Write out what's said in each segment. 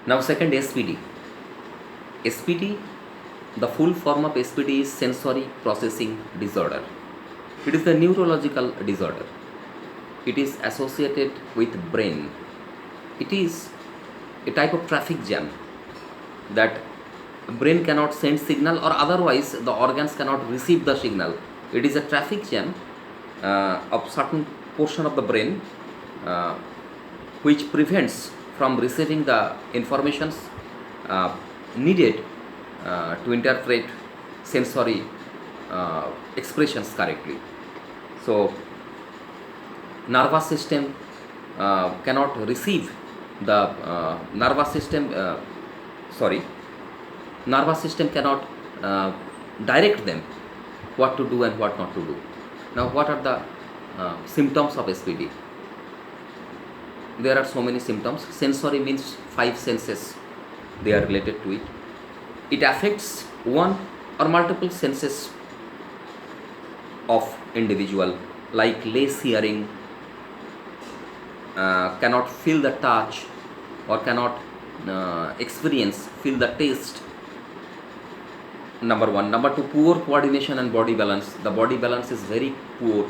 Now, second, SPD. SPD, the full form of SPD is sensory processing disorder. It is a neurological disorder. It is associated with brain. It is a type of traffic jam that brain cannot send signal, or otherwise the organs cannot receive the signal. It is a traffic jam of certain portion of the brain uh, which prevents from receiving the informations uh, needed to interpret sensory expressions correctly. So nervous system cannot receive the nervous system sorry nervous system cannot direct them what to do and what not to do. Now, what are the symptoms of SPD? There are so many symptoms. Sensory means five senses, they are related to it. It affects one or multiple senses of individual, like less hearing, cannot feel the touch, or cannot feel the taste. Number one. Number two, poor coordination and body balance. The body balance is very poor.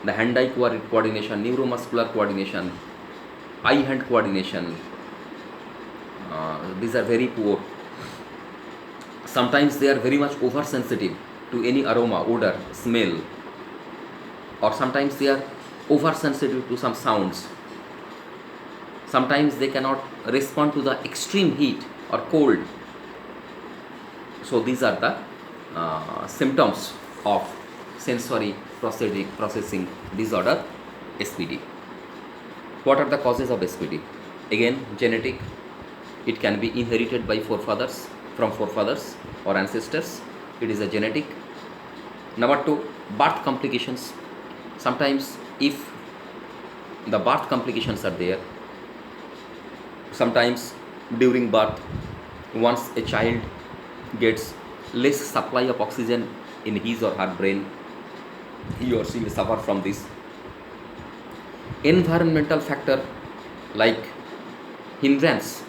The hand-eye coordination, neuromuscular coordination, eye-hand coordination, these are very poor. Sometimes they are very much oversensitive to any aroma, odor, smell, or sometimes they are oversensitive to some sounds. Sometimes they cannot respond to the extreme heat or cold. So these are the symptoms of sensory processing disorder, SPD. What are the causes of SPD? Again, genetic. It can be inherited by from forefathers or ancestors. It is a genetic. Number two, birth complications. Sometimes if the birth complications are there, sometimes during birth, once a child gets less supply of oxygen in his or her brain, he or she may suffer from this. Environmental factor like hindrance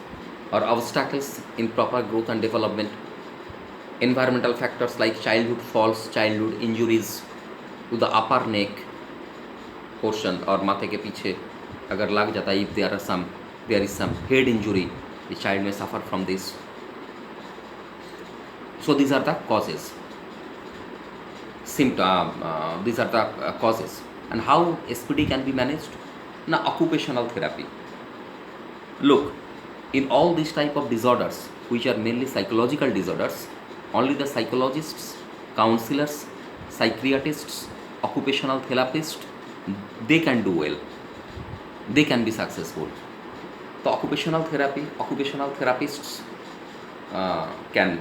or obstacles in proper growth and development. Environmental factors like childhood falls, childhood injuries to the upper neck portion और माथे के पीछे अगर लग जाता है, if there is some head injury, the child may suffer from this. So these are the causes. These are the causes. And how SPD can be managed? Now, occupational therapy. Look, in all these type of disorders, which are mainly psychological disorders, only the psychologists, counselors, psychiatrists, occupational therapists, they can do well. They can be successful. The occupational therapists can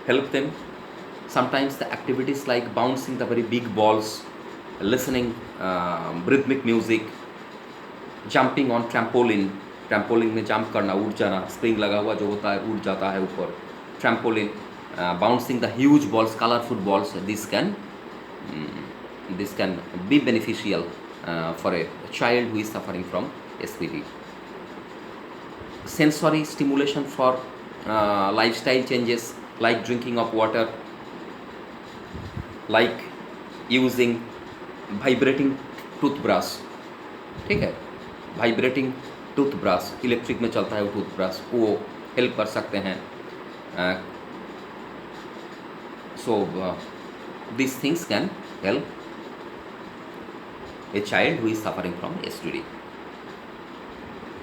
help them. Sometimes the activities like bouncing the very big balls, listening rhythmic music, jumping on trampoline में jump करना, उड़ जाना, spring लगा हुआ जो होता है उड़ जाता है ऊपर, trampoline, bouncing the huge balls, colorful balls, this can be beneficial for a child who is suffering from SPD. Sensory stimulation for lifestyle changes like drinking of water, like using vibrating toothbrush. ठीक है, vibrating toothbrush, electric में चलता है वो toothbrush, वो help कर सकते हैं. So these things can help a child who is suffering from SPD.